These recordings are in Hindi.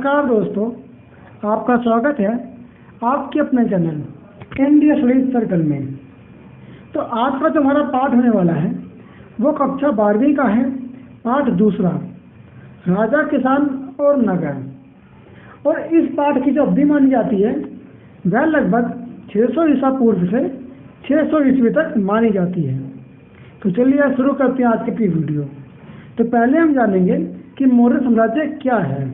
नमस्कार दोस्तों, आपका स्वागत है आपके अपने चैनल इंडिया स्टडीज सर्कल में। तो आज का जो हमारा पाठ होने वाला है वो कक्षा 12वीं का है, पाठ दूसरा, राजा किसान और नगर। और इस पाठ की जो अवधि मानी जाती है वह लगभग 600 ईसा पूर्व से 600 ईस्वी तक मानी जाती है। तो चलिए शुरू करते हैं आज की वीडियो। तो पहले हम जानेंगे कि मौर्य साम्राज्य क्या है।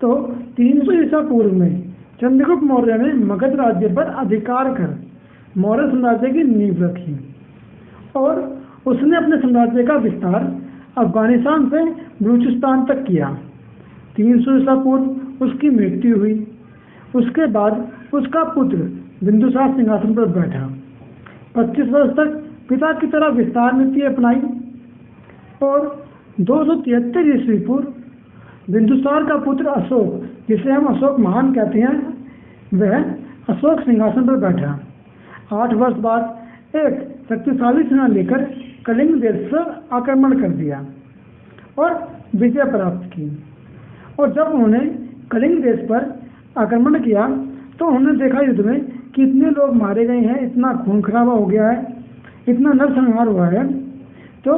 तो 300 ईसा पूर्व में चंद्रगुप्त मौर्य ने मगध राज्य पर अधिकार कर मौर्य साम्राज्य की नींव रखी और उसने अपने साम्राज्य का विस्तार अफगानिस्तान से बलूचिस्तान तक किया। 300 ईसा पूर्व उसकी मृत्यु हुई। उसके बाद उसका पुत्र बिंदुसार सिंहासन पर बैठा। 25 वर्ष तक पिता की तरह विस्तार नीति अपनाई और 273 ईस्वी पूर्व बिंदुसार का पुत्र अशोक, जिसे हम अशोक महान कहते हैं, वह अशोक सिंहासन पर बैठा। 8 वर्ष बाद एक शक्तिशाली सेना लेकर कलिंग देश पर आक्रमण कर दिया और विजय प्राप्त की। और जब उन्होंने कलिंग देश पर आक्रमण किया तो उन्होंने देखा युद्ध में कितने लोग मारे गए हैं, इतना खून खराबा हो गया है, इतना नरसंहार हुआ है। तो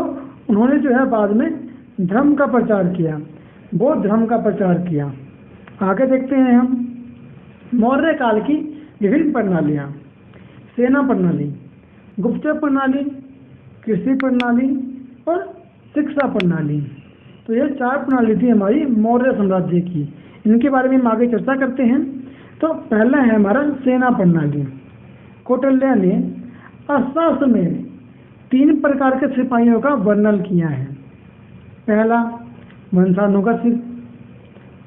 उन्होंने जो है बाद में धर्म का प्रचार किया, बौद्ध धर्म का प्रचार किया। आगे देखते हैं हम मौर्य काल की विभिन्न प्रणालियाँ। सेना प्रणाली, गुप्तचर प्रणाली, कृषि प्रणाली और शिक्षा प्रणाली। तो ये 4 प्रणाली थी हमारी मौर्य साम्राज्य की। इनके बारे में हम आगे चर्चा करते हैं। तो पहला है हमारा सेना प्रणाली। कौटिल्य ने अर्थशास्त्र में 3 प्रकार के सिपाहियों का वर्णन किया है। पहला वंशानुगत,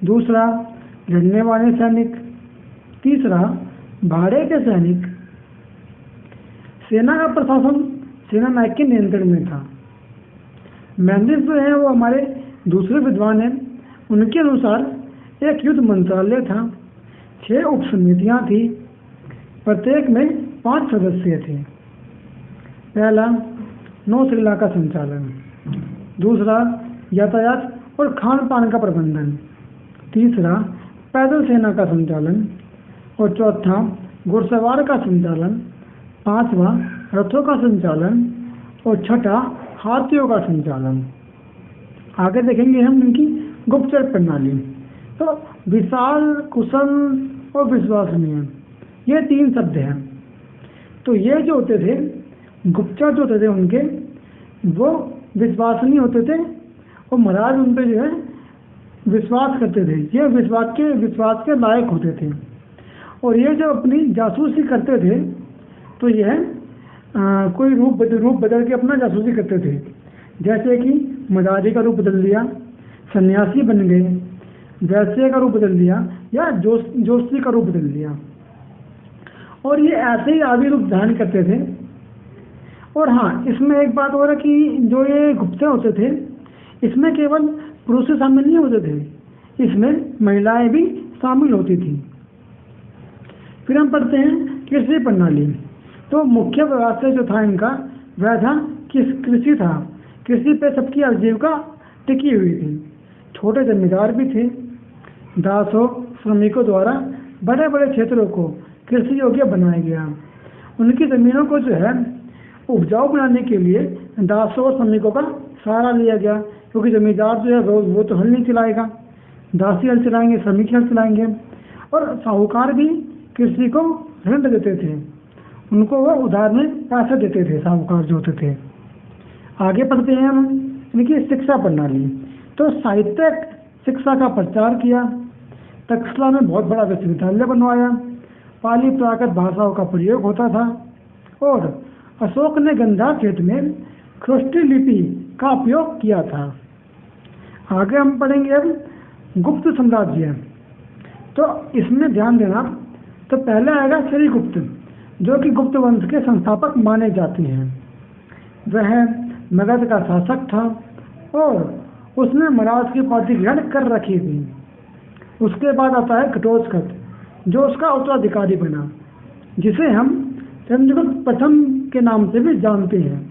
दूसरा लड़ने वाले सैनिक, तीसरा भाड़े के सैनिक। सेना का प्रशासन सेना नायक के नियंत्रण में था। मैंडिस जो है वो हमारे दूसरे विद्वान हैं, उनके अनुसार एक युद्ध मंत्रालय था, 6 उप समितियाँ थी, प्रत्येक में 5 सदस्य थे। पहला नौसेना का संचालन, दूसरा यातायात और खान पान का प्रबंधन, तीसरा पैदल सेना का संचालन और चौथा घुड़सवार का संचालन, पांचवा रथों का संचालन और छठा हाथियों का संचालन। आगे देखेंगे हम इनकी गुप्तचर प्रणाली। तो विशाल, कुशल और विश्वसनीय, ये 3 शब्द हैं। तो ये जो होते थे गुप्तचर जो होते थे उनके, वो विश्वसनीय होते थे और महाराज उन पर जो है विश्वास करते थे। ये विश्वास के लायक होते थे। और ये जब अपनी जासूसी करते थे तो यह कोई रूप बदल के अपना जासूसी करते थे। जैसे कि मदारी का रूप बदल लिया, सन्यासी बन गए, वैश्य का रूप बदल लिया या जोशी का रूप बदल लिया। और ये ऐसे ही आदि रूप धारण करते थे। और हाँ, इसमें एक बात और है कि जो ये गुप्तचर होते थे इसमें केवल पुरुष शामिल नहीं होते थे, इसमें महिलाएं भी शामिल होती थी। फिर हम पढ़ते हैं कृषि प्रणाली। तो मुख्य व्यवसाय जो था इनका वह था कृषि था। कृषि पे सबकी आजीविका टिकी हुई थी। छोटे जमींदार भी थे। दासों, श्रमिकों द्वारा बड़े बड़े क्षेत्रों को कृषि योग्य बनाया गया। उनकी जमीनों को जो है उपजाऊ बनाने के लिए दासों और श्रमिकों का सहारा लिया गया, क्योंकि जमींदार जो है वो तो हल नहीं चलाएगा, दासी हल चलाएंगे, श्रमिक हल चलाएंगे। और साहूकार भी कृषि को ऋण देते थे, उनको वो उधार में पैसे देते थे, साहूकार जो होते थे। आगे पढ़ते हैं हम इनकी शिक्षा प्रणाली। तो साहित्यिक शिक्षा का प्रचार किया, तक्षशिला में बहुत बड़ा विश्वविद्यालय बनवाया, पाली प्राकृत भाषाओं का प्रयोग होता था और अशोक ने गंधार क्षेत्र में खरोष्ठी लिपि का उपयोग किया था। आगे हम पढ़ेंगे अब गुप्त साम्राज्य। तो इसमें ध्यान देना, तो पहले आएगा श्रीगुप्त, जो कि गुप्त वंश के संस्थापक माने जाते हैं। वह मगध का शासक था और उसने मराठ की उपाधि ग्रहण कर रखी थी। उसके बाद आता है घटोत्कच, जो उसका उत्तराधिकारी बना, जिसे हम चंद्रगुप्त प्रथम के नाम से भी जानते हैं।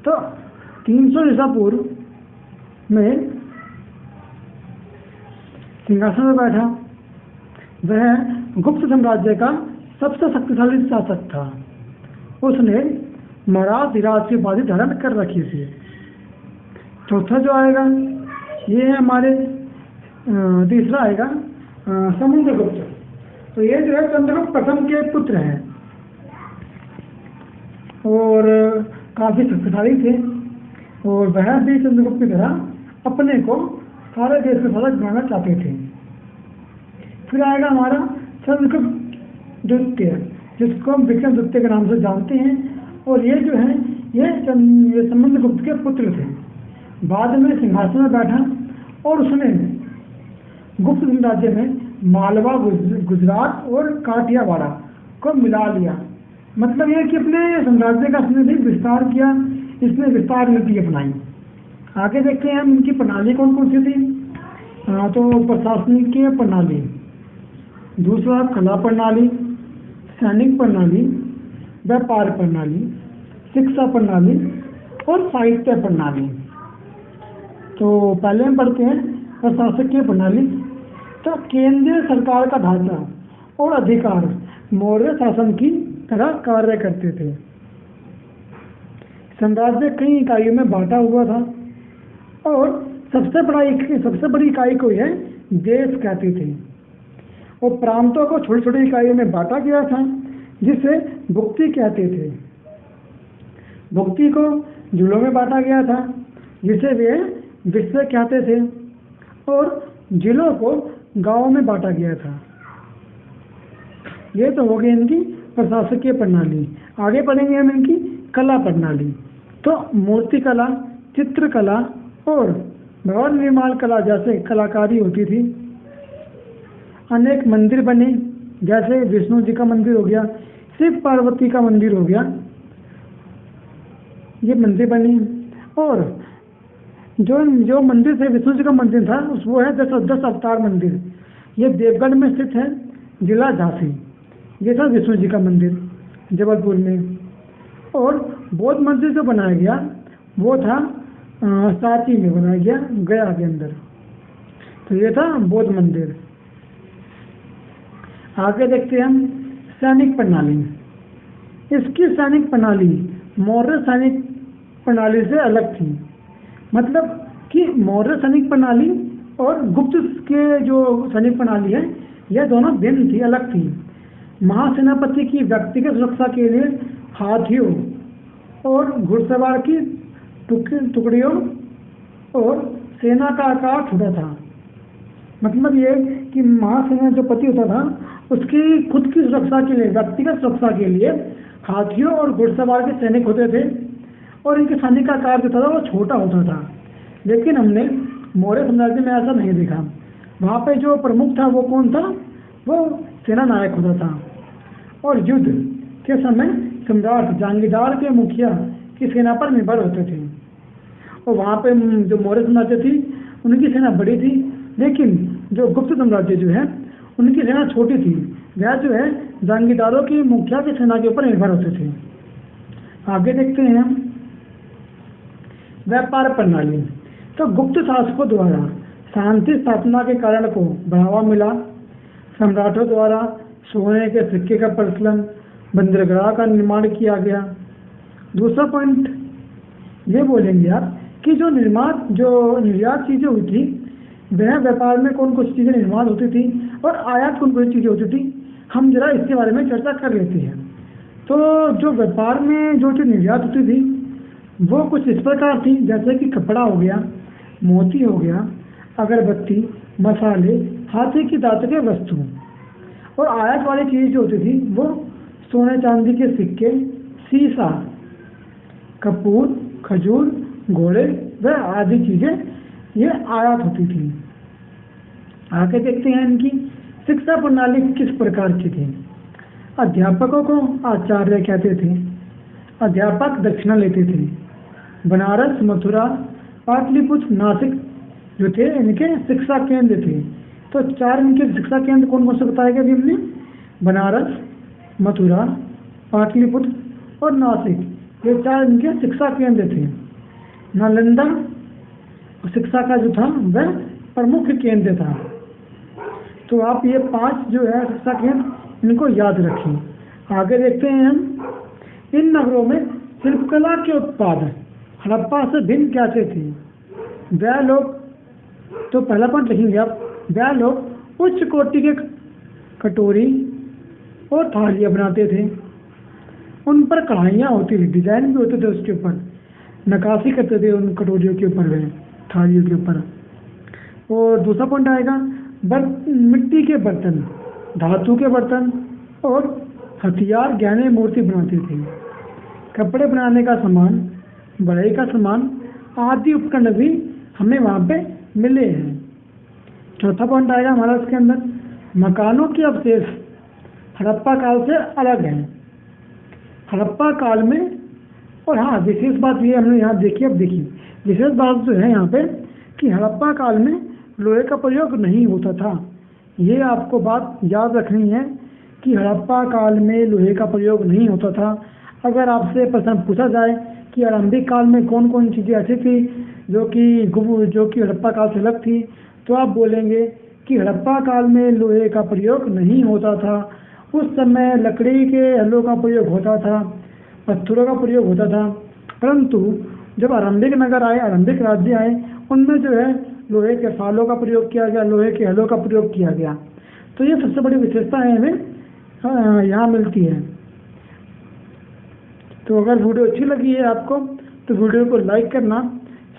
तो 300 ईसा पूर्व में सिंहासन में बैठा। वह गुप्त साम्राज्य का सबसे शक्तिशाली शासक था। उसने महाराज धीराज की उपाधि धारण कर रखी थी। चौथा जो आएगा ये है हमारे तीसरा आएगा समुद्रगुप्त। तो ये जो है चंद्रगुप्त प्रथम के पुत्र हैं और काफी शक्तिशाली थे और वह भी चंद्रगुप्त की तरह अपने को सारे देश में शासक बनाना चाहते थे। फिर आएगा हमारा चंद्रगुप्त द्वितीय, जिसको हम विक्रम द्वितीय के नाम से जानते हैं। और ये जो है ये समुद्रगुप्त के पुत्र थे। बाद में सिंहासन में बैठा और उसने गुप्त साम्राज्य में मालवा, गुजरात और काठियावाड़ को मिला लिया। मतलब यह कि अपने साम्राज्य का इसने भी विस्तार किया, इसने विस्तार नीति अपनाई। आगे देखते हैं हम इनकी प्रणाली कौन कौन सी थी। तो प्रशासनिक प्रणाली, दूसरा कला प्रणाली, सैनिक प्रणाली, व्यापार प्रणाली, शिक्षा प्रणाली और साहित्य प्रणाली। तो पहले हम पढ़ते हैं प्रशासकीय प्रणाली। तो केंद्रीय सरकार का ढांचा और अधिकार मौर्य शासन की तरह कार्य करते थे। साम्राज्य कई इकाइयों में बांटा हुआ था और सबसे बड़ी इकाई को यह देश कहते थे और प्रांतों को छोटी छोटी इकाइयों में बांटा गया था जिसे भुक्ति कहते थे। भुक्ति को जिलों में बांटा गया था जिसे वे विश्व कहते थे और जिलों को गांवों में बांटा गया था। ये तो हो गई इनकी प्रशासकीय प्रणाली। आगे पढ़ेंगे हम इनकी कला प्रणाली। तो मूर्ति कला, चित्रकला और भवन निर्माण कला जैसे कलाकारी होती थी। अनेक मंदिर बने, जैसे विष्णु जी का मंदिर हो गया, शिव पार्वती का मंदिर हो गया, ये मंदिर बनी। और जो मंदिर थे, विष्णु जी का मंदिर था वो है 10 अवतार मंदिर। ये देवगढ़ में स्थित है, जिला झांसी। ये था विष्णु जी का मंदिर जबलपुर में। और बौद्ध मंदिर जो बनाया गया वो था सांची में बनाया गया, गया के अंदर। तो ये था बौद्ध मंदिर। आगे देखते हैं हम सैनिक प्रणाली। इसकी सैनिक प्रणाली मौर्य सैनिक प्रणाली से अलग थी। मतलब कि मौर्य सैनिक प्रणाली और गुप्त के जो सैनिक प्रणाली है यह दोनों भिन्न थी, अलग थी। महासेनापति की व्यक्तिगत सुरक्षा के लिए हाथियों और घुड़सवार की टुकड़ियों और सेना का आकार छोटा था। मतलब ये कि महासेनापति होता था उसकी खुद की सुरक्षा के लिए, व्यक्तिगत सुरक्षा के लिए हाथियों और घुड़सवार के सैनिक होते थे और इनके सैनिक का आकार जो था वो छोटा होता था। लेकिन हमने मौर्य साम्राज्य में ऐसा नहीं देखा। वहाँ पे जो प्रमुख था वो कौन था? वो सेना नायक होता था और युद्ध के समय सम्राट जहांगीर के मुखिया की सेना पर निर्भर होते थे। और वहाँ पे जो मौर्य साम्राज्य थी उनकी सेना बड़ी थी, लेकिन जो गुप्त साम्राज्य जो है उनकी सेना छोटी थी। वह जो है जहांगीरों की मुखिया की सेना के ऊपर निर्भर होते थे। आगे देखते हैं हम व्यापार प्रणाली। तो गुप्त शासकों द्वारा शांति स्थापना के कारण को बढ़ावा मिला। सम्राटों द्वारा सोने के सिक्के का प्रचलन, बंदरगाह का निर्माण किया गया। दूसरा पॉइंट ये बोलेंगे आप कि जो निर्यात चीज़ें हुई थी वह व्यापार में कौन कौन सी चीज़ें निर्माण होती थी और आयात कौन कौन सी चीज़ें होती थी, हम जरा इसके बारे में चर्चा कर लेते हैं। तो जो व्यापार में जो चीज़ निर्यात होती थी वो कुछ इस प्रकार थी, जैसे कि कपड़ा हो गया, मोती हो गया, अगरबत्ती, मसाले, हाथी की दांत के वस्तु। और आयात वाली चीज़ जो होती थी वो सोने चांदी के सिक्के, सीसा, कपूर, खजूर, घोड़े व आदि चीज़ें ये आयात होती थी। आगे देखते हैं इनकी शिक्षा प्रणाली किस प्रकार की थी। अध्यापकों को आचार्य कहते थे। अध्यापक दक्षिणा लेते थे। बनारस, मथुरा, पाटलिपुत्र, नासिक जो थे इनके शिक्षा केंद्र थे। तो 4 इनके शिक्षा केंद्र कौन कौन से बताए गए अभी हमने? बनारस, मथुरा, पाटलिपुत्र और नासिक, ये 4 इनके शिक्षा केंद्र थे। नालंदा शिक्षा का जो था वह प्रमुख केंद्र था। तो आप ये 5 जो है शिक्षा केंद्र इनको याद रखें। आगे देखते हैं हम, इन नगरों में शिल्पकला के उत्पाद हड़प्पा से भिन्न कैसे थे। वह लोग, तो पहला पॉइंट लिखेंगे आप, वह लोग उच्च कोटि के कटोरी और थालियाँ बनाते थे, उन पर कढ़ाइयाँ होती थी, डिजाइन भी होते थे, उसके ऊपर नक्काशी करते थे उन कटोरियों के ऊपर, वह थालियों के ऊपर। और दूसरा पॉइंट आएगा, मिट्टी के बर्तन, धातु के बर्तन और हथियार, गहने, मूर्ति बनाते थे। कपड़े बनाने का सामान, बढ़ई का सामान आदि उपकरण भी हमें वहाँ पे मिले हैं। चौथा पॉइंट आएगा हमारा इसके अंदर, मकानों के अवशेष हड़प्पा काल से अलग हैं। हड़प्पा काल में, और हाँ विशेष बात ये हमने यहाँ देखी, अब देखिए विशेष बात जो है यहाँ पे कि हड़प्पा काल में लोहे का प्रयोग नहीं होता था। ये आपको बात याद रखनी है कि हड़प्पा काल में लोहे का प्रयोग नहीं होता था। अगर आपसे प्रश्न पूछा जाए कि आरंभिक काल में कौन कौन चीज़ें ऐसी थी जो कि हड़प्पा काल से अलग थी, तो आप बोलेंगे कि हड़प्पा काल में लोहे का प्रयोग नहीं होता था। उस समय लकड़ी के हलों का प्रयोग होता था, पत्थरों का प्रयोग होता था। परंतु जब आरंभिक नगर आए, आरंभिक राज्य आए, उनमें जो है लोहे के फालों का प्रयोग किया गया, लोहे के हलों का प्रयोग किया गया। तो ये सबसे बड़ी विशेषता है हमें यहाँ मिलती है। तो अगर वीडियो अच्छी लगी है आपको तो वीडियो को लाइक करना,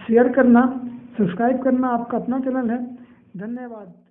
शेयर करना, सब्सक्राइब करना। आपका अपना चैनल है। धन्यवाद।